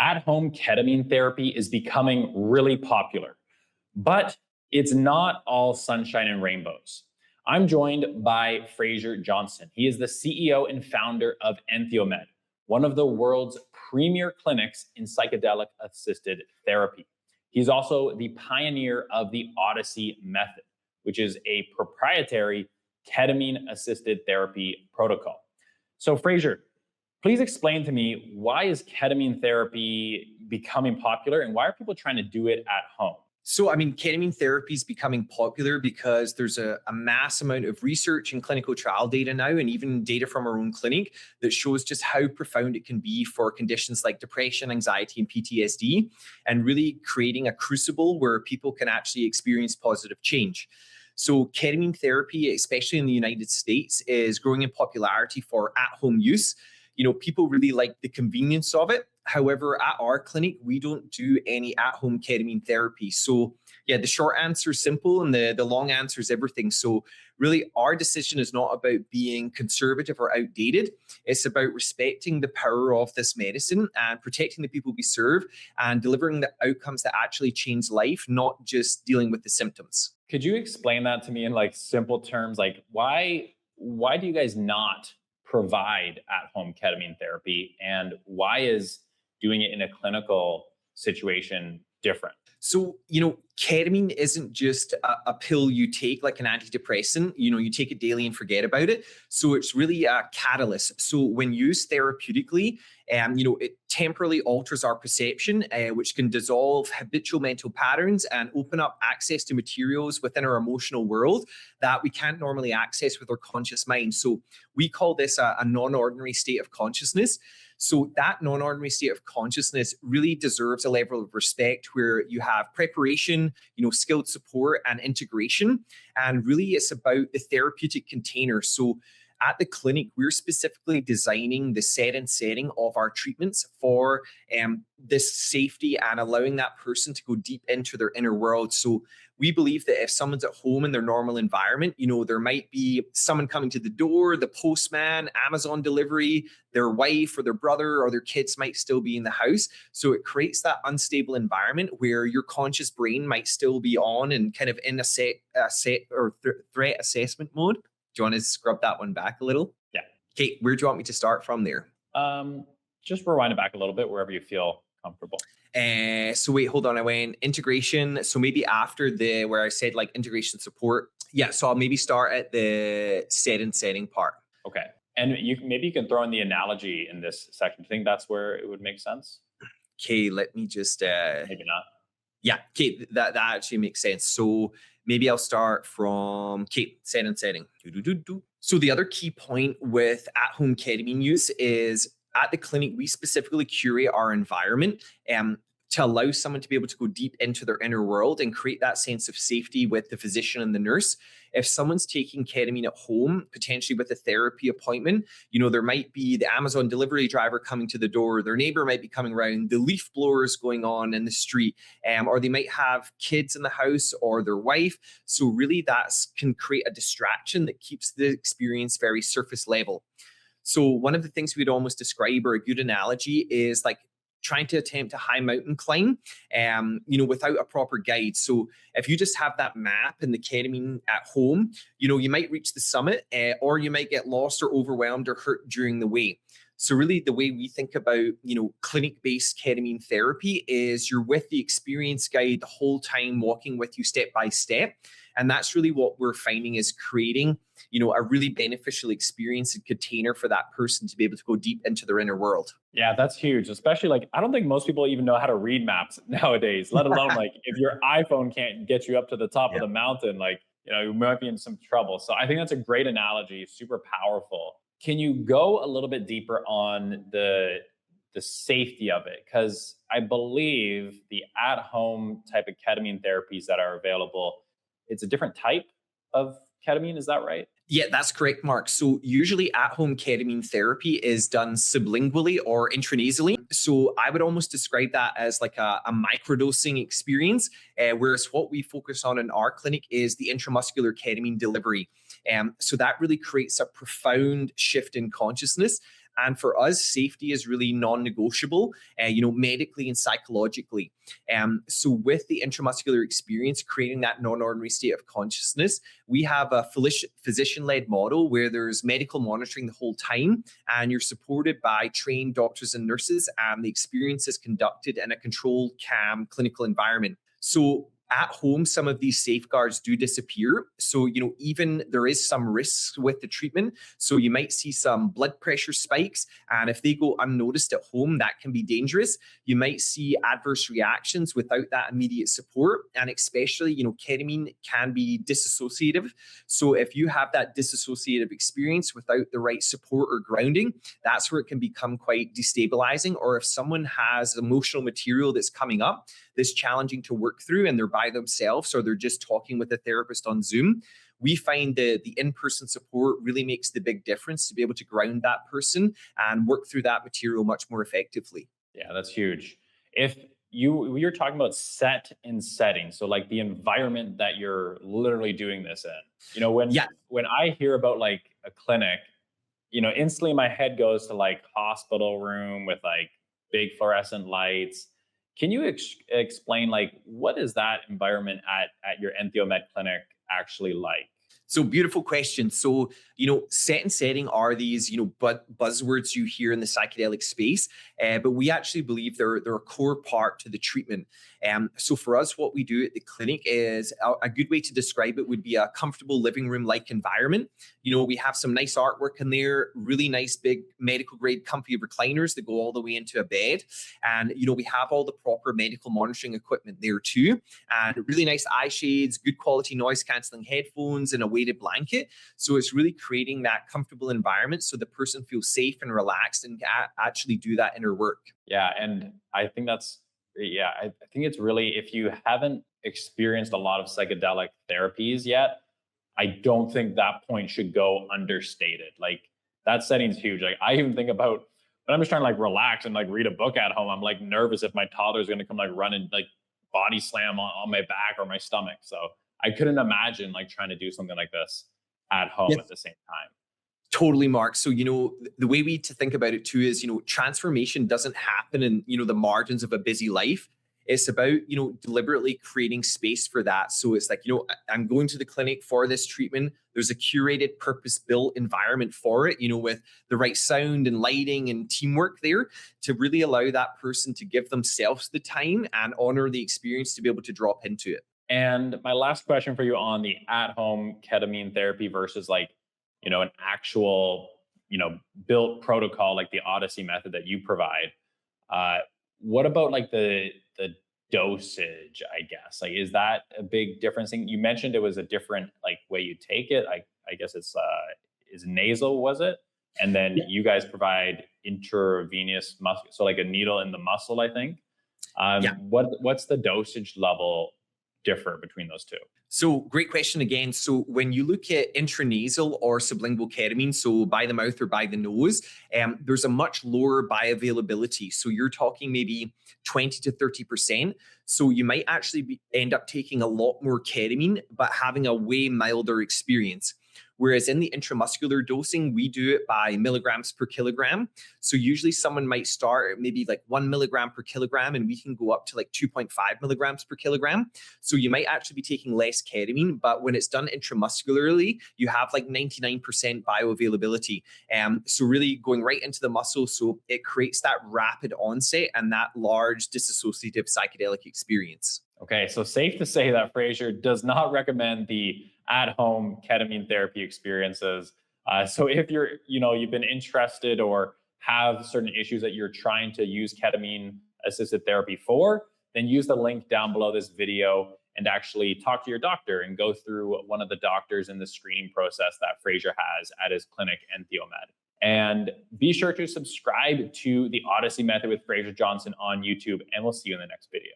At-home ketamine therapy is becoming really popular, but it's not all sunshine and rainbows. I'm joined by Fraser Johnston. He is the CEO and founder of EntheoMed, one of the world's premier clinics in psychedelic assisted therapy. He's also the pioneer of the Odyssey Method, which is a proprietary ketamine assisted therapy protocol. So, Fraser, please explain to me, why is ketamine therapy becoming popular and why are people trying to do it at home? So, ketamine therapy is becoming popular because there's a mass amount of research and clinical trial data now, and even data from our own clinic that shows just how profound it can be for conditions like depression, anxiety, and PTSD, and really creating a crucible where people can actually experience positive change. So ketamine therapy, especially in the United States, is growing in popularity for at-home use. People really like the convenience of it. However, at our clinic, we don't do any at-home ketamine therapy. So yeah, the short answer is simple and the long answer is everything. So really, our decision is not about being conservative or outdated. It's about respecting the power of this medicine and protecting the people we serve and delivering the outcomes that actually change life, not just dealing with the symptoms. Could you explain that to me in simple terms? Why do you guys not provide at-home ketamine therapy, and why is doing it in a clinical situation different? So, ketamine isn't just a pill you take like an antidepressant. You take it daily and forget about it. So it's really a catalyst. So when used therapeutically, it temporarily alters our perception, which can dissolve habitual mental patterns and open up access to materials within our emotional world that we can't normally access with our conscious mind. So we call this a non-ordinary state of consciousness. So that non-ordinary state of consciousness really deserves a level of respect where you have preparation, skilled support and integration. And really it's about the therapeutic container. So at the clinic, we're specifically designing the set and setting of our treatments for this safety and allowing that person to go deep into their inner world. So we believe that if someone's at home in their normal environment, there might be someone coming to the door, the postman, Amazon delivery, their wife or their brother or their kids might still be in the house. So it creates that unstable environment where your conscious brain might still be on and kind of in a threat assessment mode. Do you want to scrub that one back a little? Yeah. Kate, where do you want me to start from there? Just rewind it back a little bit, wherever you feel comfortable. So wait, hold on. I went integration. So maybe after where I said integration support. Yeah. So I'll maybe start at the set and setting part. Okay. And maybe you can throw in the analogy in this section. Do you think that's where it would make sense? Okay. Let me just, maybe not. Yeah. Okay. That actually makes sense. So maybe I'll start from set and setting. So the other key point with at-home ketamine use is at the clinic, we specifically curate our environment to allow someone to be able to go deep into their inner world and create that sense of safety with the physician and the nurse. If someone's taking ketamine at home, potentially with a therapy appointment, there might be the Amazon delivery driver coming to the door, their neighbor might be coming around, the leaf blowers going on in the street, or they might have kids in the house or their wife. So really that can create a distraction that keeps the experience very surface level. So one of the things we'd almost describe, or a good analogy, is trying to attempt a high mountain climb, without a proper guide. So if you just have that map and the ketamine at home, you might reach the summit, or you might get lost or overwhelmed or hurt during the way. So really the way we think about, clinic-based ketamine therapy is you're with the experience guide the whole time, walking with you step by step. And that's really what we're finding is creating, a really beneficial experience and container for that person to be able to go deep into their inner world. Yeah, that's huge. Especially I don't think most people even know how to read maps nowadays, let alone if your iPhone can't get you up to the top of the mountain, you might be in some trouble. So I think that's a great analogy, super powerful. Can you go a little bit deeper on the safety of it? Because I believe the at-home type of ketamine therapies that are available, it's a different type of ketamine. Is that right? Yeah, that's correct, Mark. So usually at-home ketamine therapy is done sublingually or intranasally. So I would almost describe that as a microdosing experience, whereas what we focus on in our clinic is the intramuscular ketamine delivery. So that really creates a profound shift in consciousness And for us, safety is really non-negotiable, medically and psychologically. So with the intramuscular experience, creating that non-ordinary state of consciousness, we have a physician-led model where there's medical monitoring the whole time, and you're supported by trained doctors and nurses, and the experience is conducted in a controlled, calm clinical environment. So at home, some of these safeguards do disappear. So, even there is some risks with the treatment. So you might see some blood pressure spikes. And if they go unnoticed at home, that can be dangerous. You might see adverse reactions without that immediate support. And especially, ketamine can be dissociative. So if you have that dissociative experience without the right support or grounding, that's where it can become quite destabilizing. Or if someone has emotional material that's coming up, that's challenging to work through, and they're by themselves or they're just talking with a therapist on Zoom, we find that the in-person support really makes the big difference to be able to ground that person and work through that material much more effectively. Yeah, that's huge. If we were talking about set and setting, so like the environment that you're literally doing this in. When Yeah. when I hear about like a clinic, instantly my head goes to like hospital room with like big fluorescent lights. Can you explain like what is that environment at your EntheoMed clinic actually like? So beautiful question. So, set and setting are these, buzzwords you hear in the psychedelic space, but we actually believe they're a core part to the treatment. So for us, what we do at the clinic is a good way to describe it would be a comfortable living room-like environment. We have some nice artwork in there, really nice big medical grade comfy recliners that go all the way into a bed. And, we have all the proper medical monitoring equipment there too. And really nice eye shades, good quality noise canceling headphones, and a weighted blanket. So it's really creating that comfortable environment so the person feels safe and relaxed and actually do that inner work. Yeah, and I think I think it's really, if you haven't experienced a lot of psychedelic therapies yet, I don't think that point should go understated. Like that setting's huge. Like I even think about when I'm just trying to like relax and like read a book at home, I'm like nervous if my toddler's gonna come like run and like body slam on my back or my stomach. So I couldn't imagine like trying to do something like this at home at the same time. Totally, Mark. So, the way we to think about it too is, transformation doesn't happen in, the margins of a busy life. It's about, deliberately creating space for that. So it's like, I'm going to the clinic for this treatment. There's a curated, purpose-built environment for it, with the right sound and lighting and teamwork there to really allow that person to give themselves the time and honor the experience to be able to drop into it. And my last question for you on the at-home ketamine therapy versus like, an actual, built protocol like the Odyssey method that you provide. What about like the dosage, I guess? Like, is that a big difference? You mentioned it was a different like way you take it. I guess it's is nasal, was it? And then you guys provide intravenous muscle, so like a needle in the muscle, I think. What's the dosage level differ between those two? So great question again. So when you look at intranasal or sublingual ketamine, so by the mouth or by the nose, there's a much lower bioavailability. So you're talking maybe 20 to 30%. So you might actually end up taking a lot more ketamine, but having a way milder experience. Whereas in the intramuscular dosing, we do it by milligrams per kilogram. So usually someone might start at maybe like 1 milligram per kilogram, and we can go up to like 2.5 milligrams per kilogram. So you might actually be taking less ketamine, but when it's done intramuscularly, you have like 99% bioavailability. So really going right into the muscle. So it creates that rapid onset and that large dissociative psychedelic experience. Okay, so safe to say that Fraser does not recommend the at-home ketamine therapy experiences. So if you've been interested or have certain issues that you're trying to use ketamine-assisted therapy for, then use the link down below this video and actually talk to your doctor and go through one of the doctors in the screening process that Fraser has at his clinic, EntheoMed. And be sure to subscribe to the Odyssey Method with Fraser Johnston on YouTube, and we'll see you in the next video.